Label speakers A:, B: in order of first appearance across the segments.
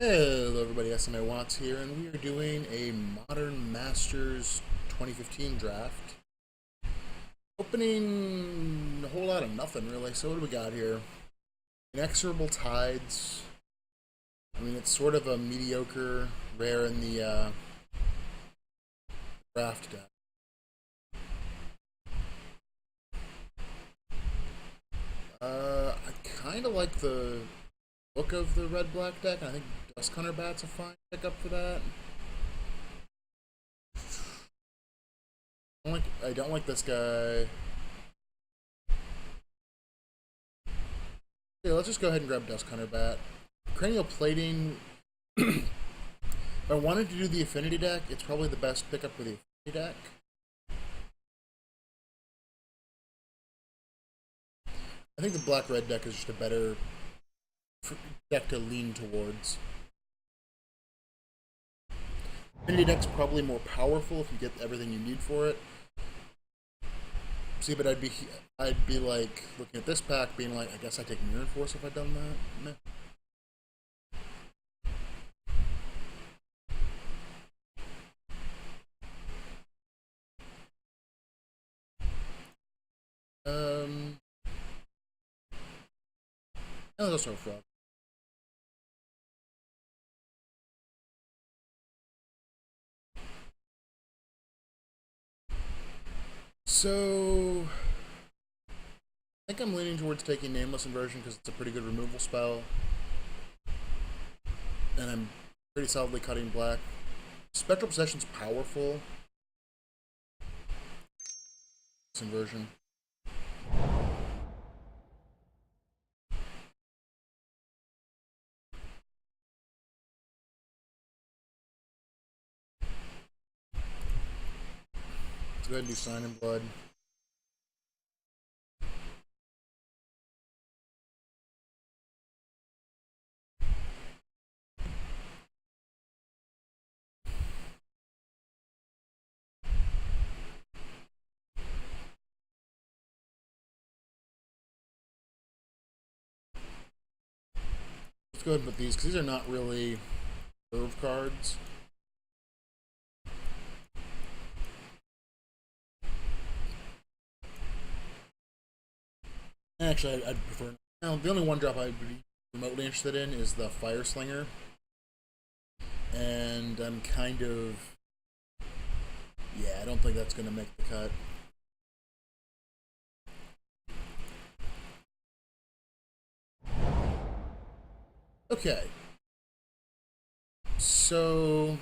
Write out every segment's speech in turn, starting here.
A: Hello everybody, SMA Watts here, and we are doing a Modern Masters 2015 draft. Opening a whole lot of nothing really, so what do we got here? Inexorable Tides. I mean, it's sort of a mediocre rare in the draft deck. I kind of like the look of the red-black deck, and I think Dusthunter Bat's a fine pickup for that. I don't like this guy. Yeah, let's just go ahead and grab Dusthunter Bat. Cranial Plating. If I wanted to do the Affinity deck, it's probably the best pickup for the Affinity deck. I think the black-red deck is just a better deck to lean towards. Affinity deck's probably more powerful if you get everything you need for it. See, but I'd be like looking at this pack, being like, I guess I take Mirror Force if I'd done that. Meh. No, that's no fraud. So, I think I'm leaning towards taking Nameless Inversion because it's a pretty good removal spell. And I'm pretty solidly cutting black. Spectral Possession's powerful. This inversion. Let's go ahead and do Sign in Blood. Let's go ahead and put these, because these are not really curve cards. Actually, I'd prefer. Now, the only one drop I'd be remotely interested in is the Fire Slinger. And I'm kind of. Yeah, I don't think that's going to make the cut. Okay. So.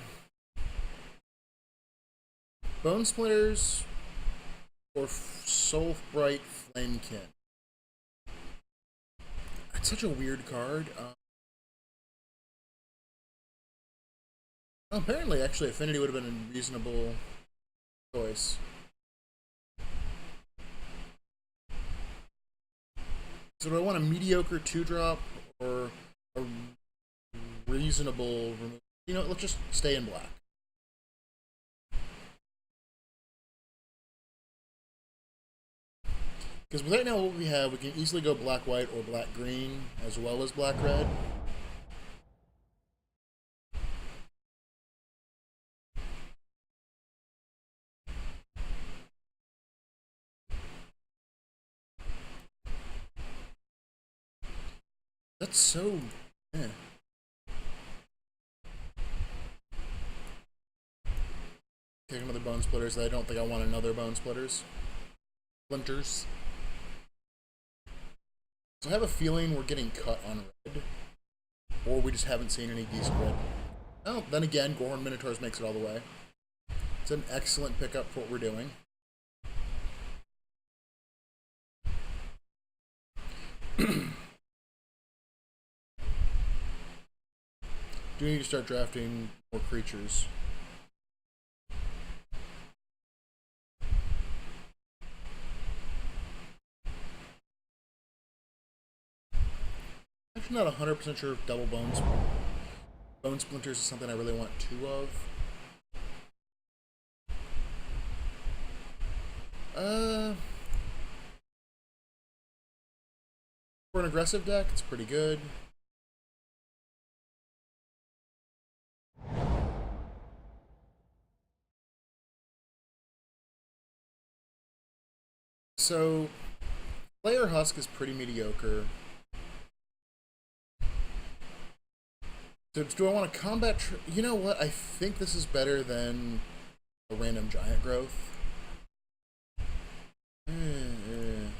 A: Bone Splitters or Soulbright Flamekin. It's such a weird card. Apparently, actually, Affinity would have been a reasonable choice. So do I want a mediocre 2-drop or a reasonable removal? You know, let's just stay in black. Because right now what we have, we can easily go black-white or black-green as well as black-red. That's so. Eh. Take another Bone Splitters. I don't think I want another Bone Splitters. Splinters. So I have a feeling we're getting cut on red. Or we just haven't seen any decent red. Oh, then again, Gorhorn Minotaurs makes it all the way. It's an excellent pickup for what we're doing. Do need to start drafting more creatures. Actually, not 100% sure if double bone splinters is something I really want two of. For an aggressive deck, it's pretty good. So, Player Husk is pretty mediocre. So, do I want to combat... You know what? I think this is better than a random giant growth. And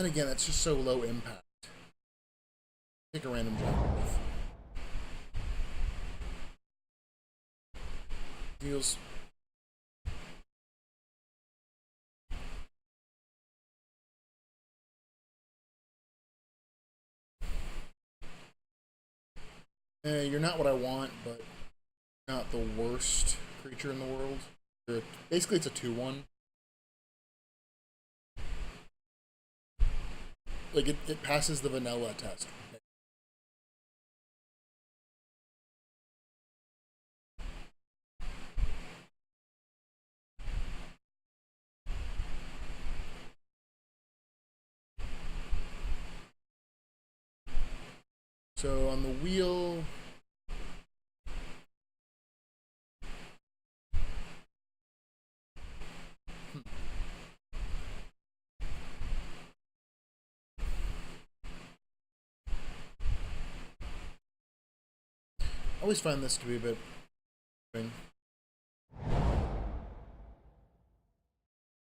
A: again, that's just so low impact. Take a random giant growth. Deals... you're not what I want, but not the worst creature in the world. Basically, it's a 2-1. Like, it passes the vanilla test. So, on the wheel... I always find this to be a bit...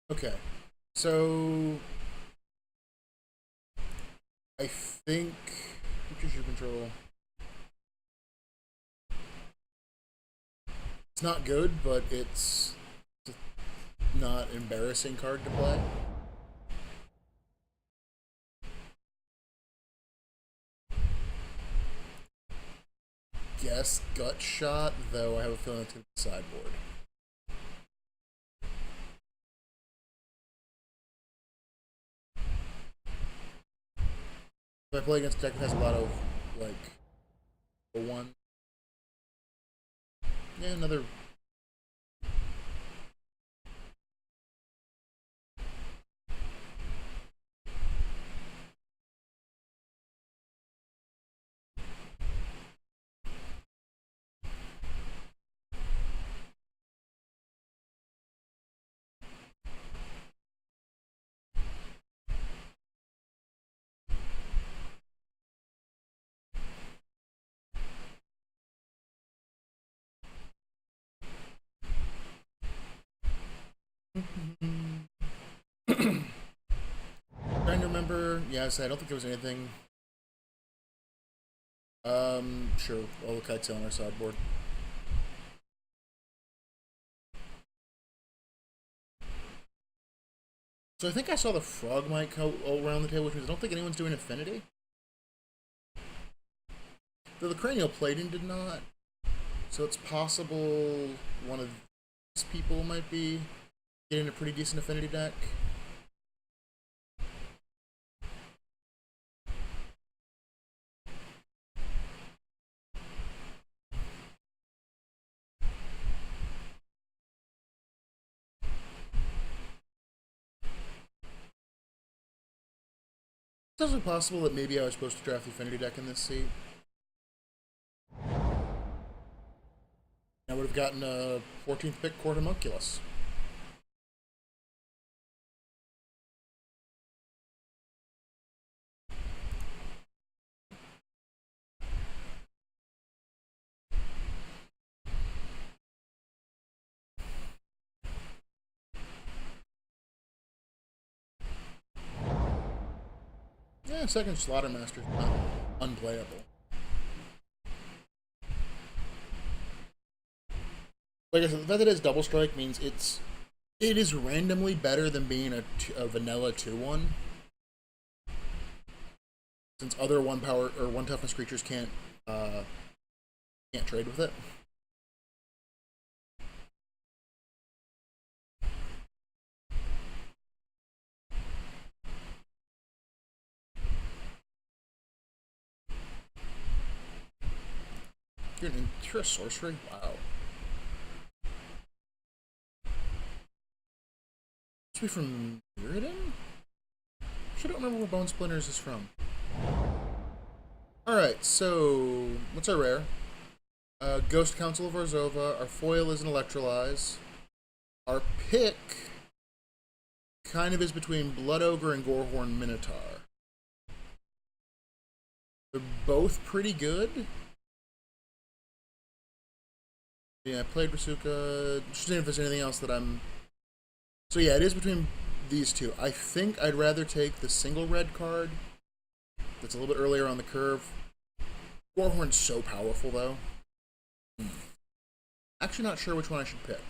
A: Okay, so... I think... Features your control... It's not good, but it's not an embarrassing card to play. Guess Gut Shot, though I have a feeling it's going to be sideboard. If I play against a deck that has a lot of, like, a 1. Yeah, another... Trying to remember. Yes, I don't think there was anything. Sure. All the kites on our sideboard. So I think I saw the Frogmite go all around the table, which means I don't think anyone's doing Affinity. Though the Cranial Plating did not. So it's possible one of these people might be getting a pretty decent Affinity deck. It's also possible that maybe I was supposed to draft the Affinity deck in this seat. I would have gotten a 14th pick Court Homunculus. Yeah, second Slaughtermaster is not unplayable. Like I said, the fact that it has double strike means it is randomly better than being a vanilla 2-1. Since other 1 power or 1 toughness creatures can't trade with it. You're a sorcery? Wow. Must be from Mirrodin? I don't remember where Bone Splinters is from. Alright, so what's our rare? Ghost Council of Orzhova. Our foil is an Electrolyze. Our pick kind of is between Blood Ogre and Gorehorn Minotaur. They're both pretty good. Yeah, I played Rasuka. Just seeing if there's anything else that I'm... So yeah, it is between these two. I think I'd rather take the single red card. That's a little bit earlier on the curve. Gorehorn's so powerful, though. Actually not sure which one I should pick.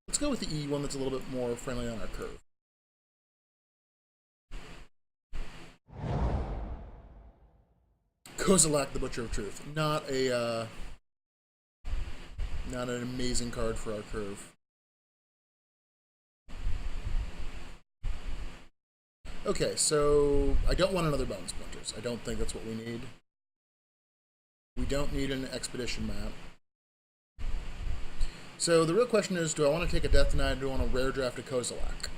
A: Let's go with the E one that's a little bit more friendly on our curve. Kozilek, the Butcher of Truth. Not an amazing card for our curve. Okay, so I don't want another Bone Splinters. I don't think that's what we need. We don't need an Expedition map. So the real question is, do I want to take a Death Knight or do I want to rare draft a Kozilek?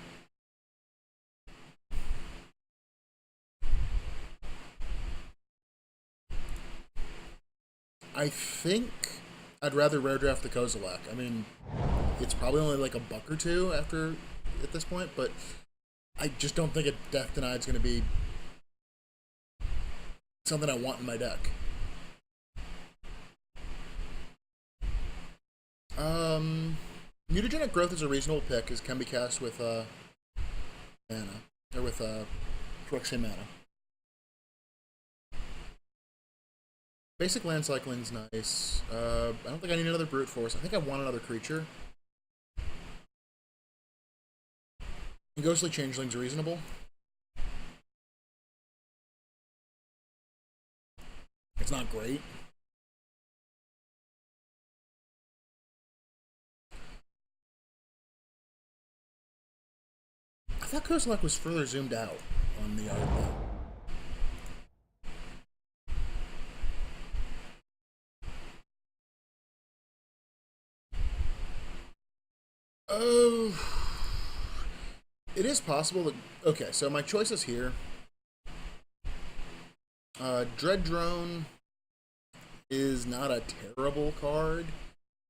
A: I think I'd rather rare draft the Kozilek. I mean, it's probably only like a buck or two after at this point, but I just don't think a Death Denied's going to be something I want in my deck. Mutagenic Growth is a reasonable pick, as can be cast with mana, or with Phyrexian mana. Basic land cycling's nice. I don't think I need another Brute Force. I think I want another creature. And Ghostly Changeling's reasonable. It's not great. I thought Kozilek was further zoomed out on the art though. Oh, it is possible that... Okay, so my choices here. Dread Drone is not a terrible card,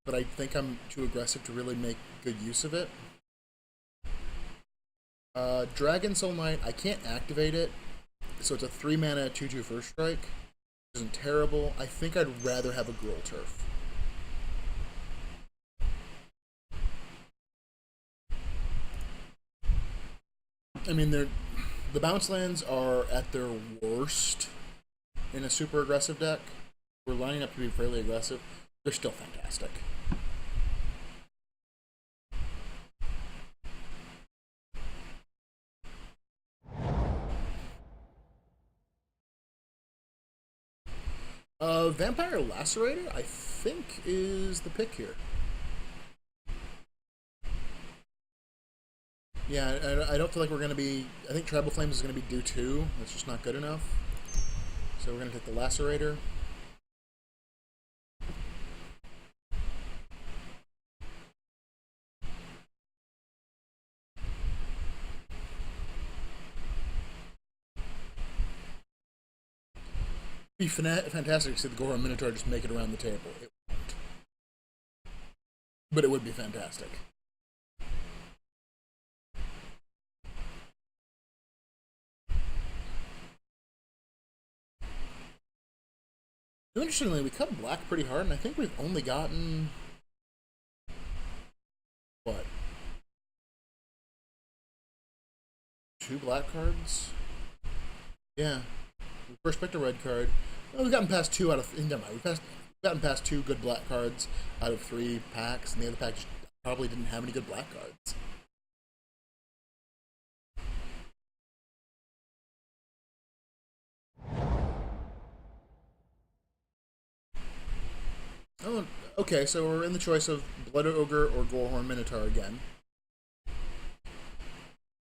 A: but I think I'm too aggressive to really make good use of it. Dragon Soul Knight, I can't activate it, so it's a 3-mana 2/2 first strike. Which isn't terrible. I think I'd rather have a Gruul Turf. I mean, the bounce lands are at their worst in a super aggressive deck. We're lining up to be fairly aggressive. They're still fantastic. Vampire Lacerator, I think, is the pick here. Yeah, I don't feel like we're going to be... I think Tribal Flames is going to be due 2. That's just not good enough. So we're going to take the Lacerator. It'd be fantastic to see the Gorehorn Minotaur just make it around the table. It won't. But it would be fantastic. Interestingly, we cut black pretty hard, and I think we've only gotten... What? 2 black cards? Yeah. We first picked a red card. Well, we've gotten past 2 out of... Never mind. We've gotten past 2 good black cards out of 3 packs, and the other pack just probably didn't have any good black cards. Oh, okay, so we're in the choice of Blood Ogre or Gorehorn Minotaur again.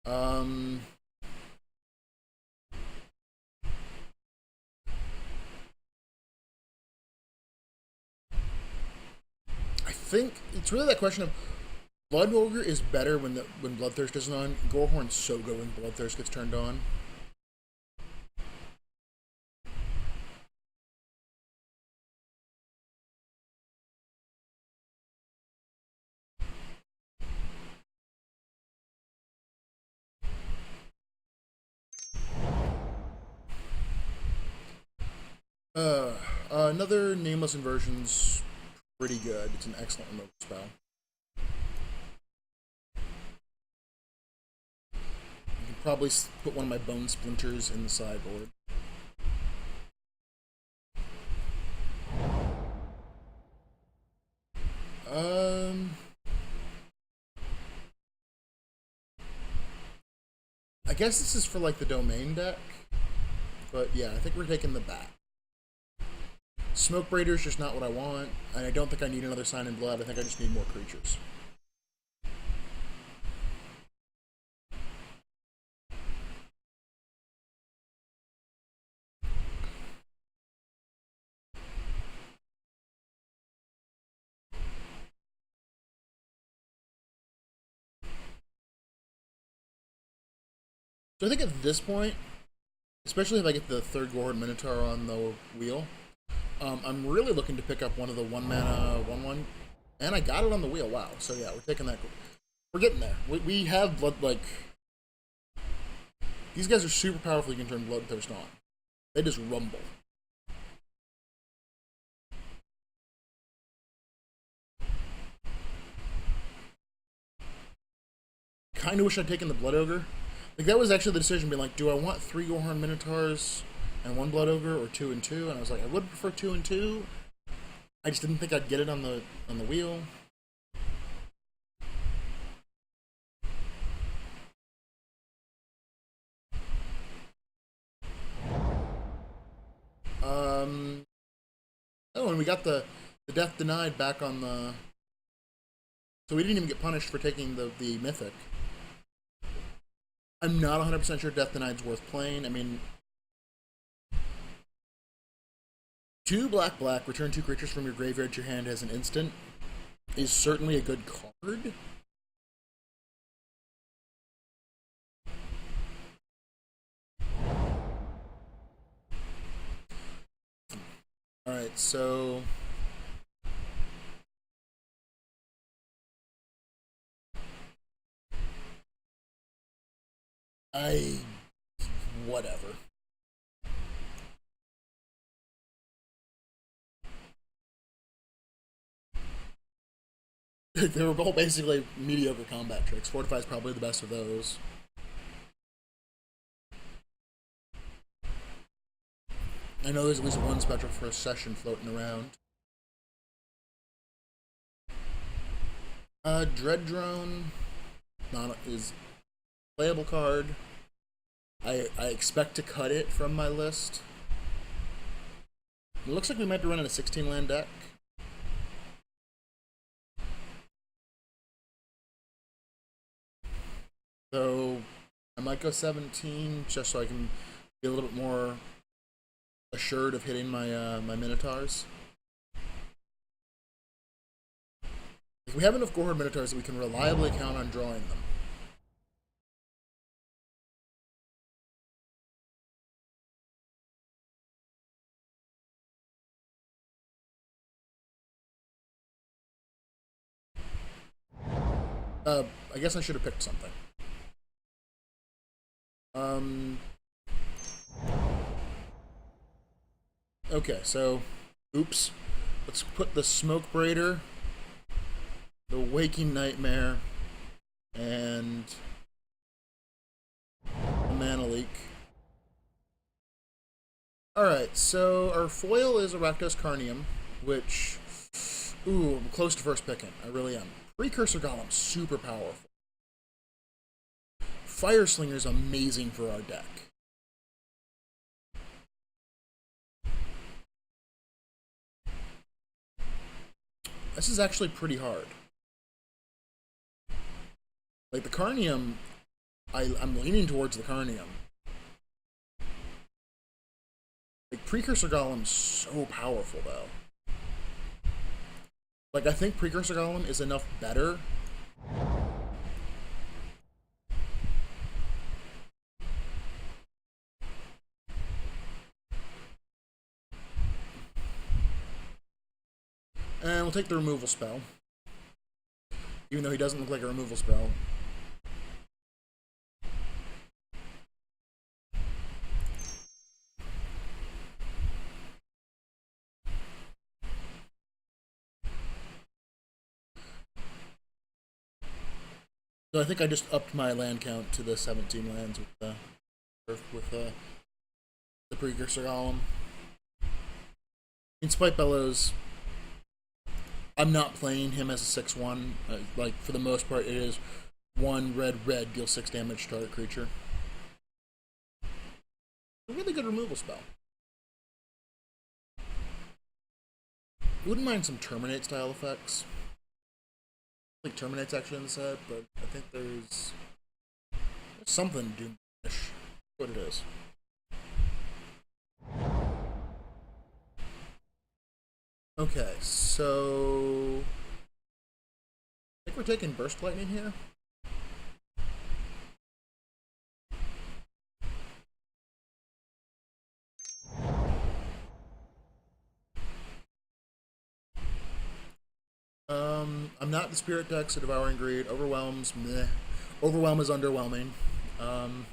A: I think it's really that question of Blood Ogre is better when Bloodthirst isn't on. Gorehorn's so good when Bloodthirst gets turned on. Uh, Another Nameless Inversion's pretty good. It's an excellent removal spell. I can probably put one of my Bone Splinters in the sideboard. Um, I guess this is for like the domain deck, but yeah, I think we're taking the bat. Smoke Braider's just not what I want, and I don't think I need another Sign in Blood. I think I just need more creatures. So I think at this point, especially if I get the third Gorhorn Minotaur on the wheel, I'm really looking to pick up one of the 1-mana 1/1, and I got it on the wheel. Wow! So yeah, we're taking that. We're getting there. We have blood like these guys are super powerful. You can turn Bloodthirst on. They just rumble. Kind of wish I'd taken the Blood Ogre. Like that was actually the decision, being like, do I want 3 Gorhorn Minotaurs and 1 Blood Ogre, or 2 and 2? And I was like, I would prefer 2 and 2. I just didn't think I'd get it on the wheel. Oh, and we got the Death Denied back on the. So we didn't even get punished for taking the Mythic. I'm not 100% sure Death Denied's worth playing. I mean, 2 black, return 2 creatures from your graveyard to your hand as an instant is certainly a good card. Alright, so. Whatever. They were both basically mediocre combat tricks. Fortify is probably the best of those. I know there's at least one Spectral First Session floating around. Dread Drone is playable card. I expect to cut it from my list. It looks like we might be running a 16-land deck. So I might go 17 just so I can be a little bit more assured of hitting my my Minotaurs. If we have enough Gorhorn Minotaurs, we can reliably count on drawing them. I guess I should have picked something. Okay, so, oops. Let's put the Smoke Braider, the Waking Nightmare, and the Mana Leak. Alright, so our foil is a Rakdos Carnium, which, ooh, I'm close to first picking. I really am. Precursor Golem, super powerful. Fire Slinger's amazing for our deck. This is actually pretty hard. Like the Carnium, I'm leaning towards the Carnium. Like Precursor Golem's so powerful though. Like I think Precursor Golem is enough better. And we'll take the removal spell. Even though he doesn't look like a removal spell. So I think I just upped my land count to the 17 lands with the Precursor Golem. In Spite Bellows, I'm not playing him as a 6/1. Like, for the most part, it is 1 red, red, deal 6 damage to target creature. A really good removal spell. Wouldn't mind some Terminate style effects. I think Terminate's actually in the set, but I think there's something Doom-ish. What it is. Okay, so I think we're taking Burst Lightning here. I'm not the Spirit deck, so Devouring Greed. Overwhelms, meh. Overwhelm is underwhelming. And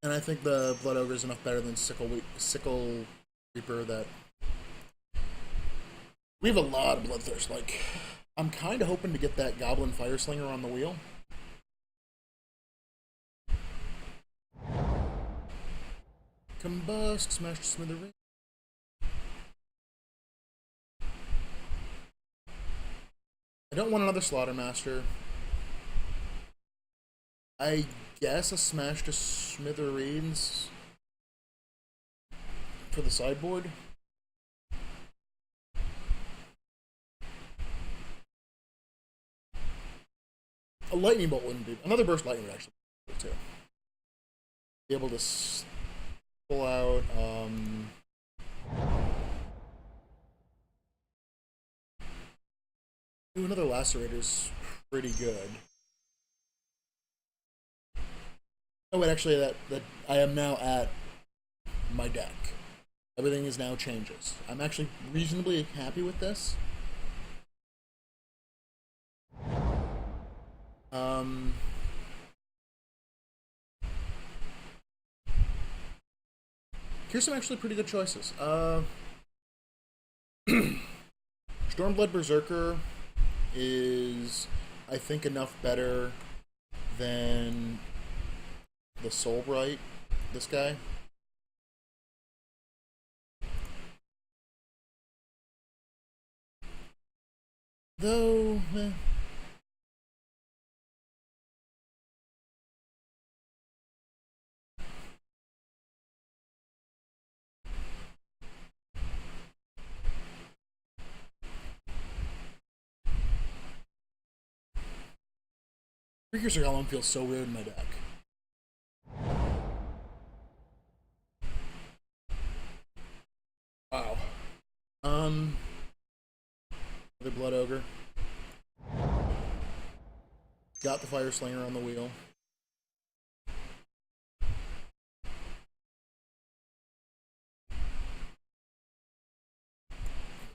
A: I think the Blood Ogre is enough better than Sickle Reaper that... We have a lot of Bloodthirst. Like, I'm kind of hoping to get that Goblin Fireslinger on the wheel. Combust, Smash to Smithereens. I don't want another Slaughtermaster. I guess a Smash to Smithereens for the sideboard. A Lightning Bolt wouldn't be. Another Burst Lightning would actually be too. Be able to pull out. Ooh, another Lacerator's pretty good. Oh wait, actually, that I am now at my deck. Everything is now changes. I'm actually reasonably happy with this. Here's some actually pretty good choices. Stormblood Berserker is, I think, enough better than the Soulbright, this guy. Though, Precursor Golem feels so weird in my deck. Wow. The Blood Ogre. Got the Fire Slinger on the wheel.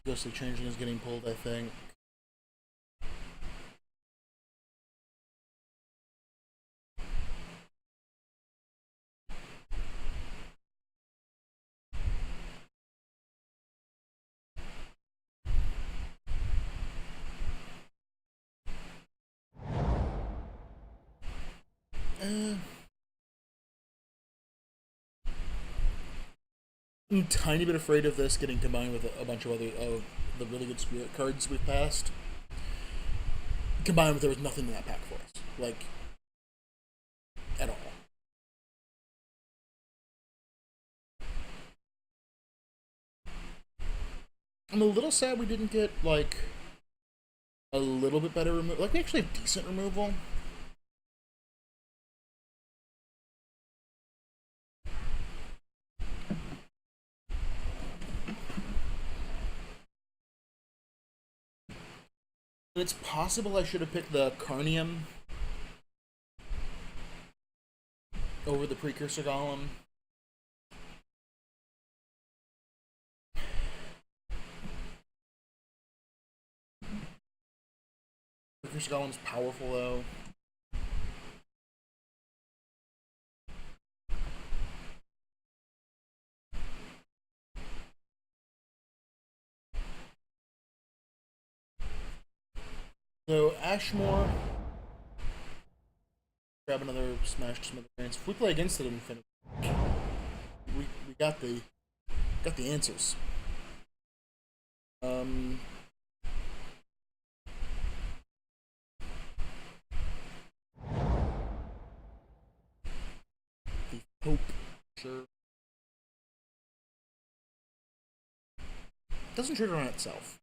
A: Ghostly Changeling is getting pulled, I think. I'm a tiny bit afraid of this getting combined with a bunch of other the really good spirit cards we've passed. Combined with there was nothing in that pack for us. Like, at all. I'm a little sad we didn't get, like, a little bit better removal. Like, we actually have decent removal. It's possible I should have picked the Carnium over the Precursor Golem. Precursor Golem's powerful, though. So Ashmore, grab another Smash to Smithereens. If we play against it in Infinity, we got the answers. The Pope, sure. Doesn't trigger on itself.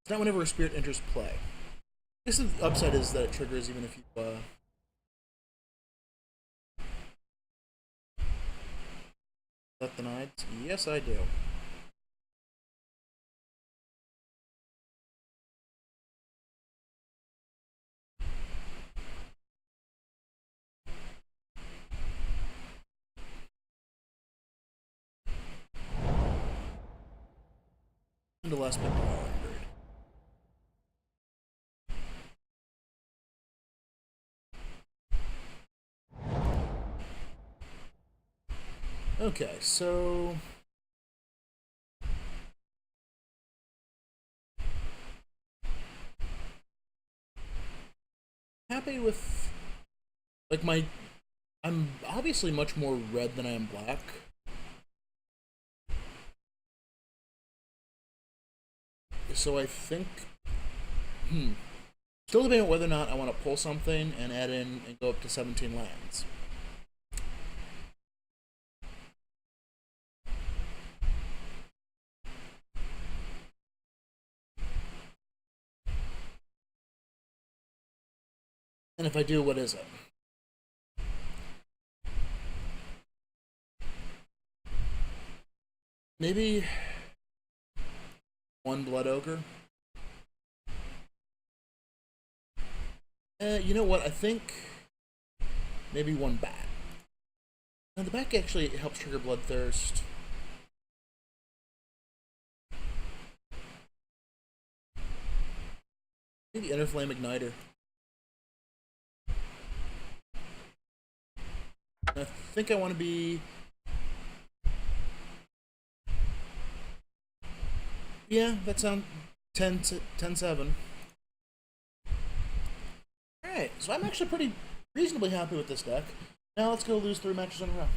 A: It's not whenever a spirit enters play. I guess the upside is that it triggers even if you, That denied? Yes, I do. And the last bit of power upgrade. Okay, so happy with like my I'm obviously much more red than I am black. So I think still debating on whether or not I want to pull something and add in and go up to 17 lands. And if I do, what is it? Maybe one Blood Ogre. You know what? I think maybe one Bat. Now the Bat actually helps trigger Bloodthirst. Maybe Inner Flame Igniter. I think I want to be... Yeah, that sounds 10-7. Alright, so I'm actually pretty reasonably happy with this deck. Now let's go lose 3 matches in a row.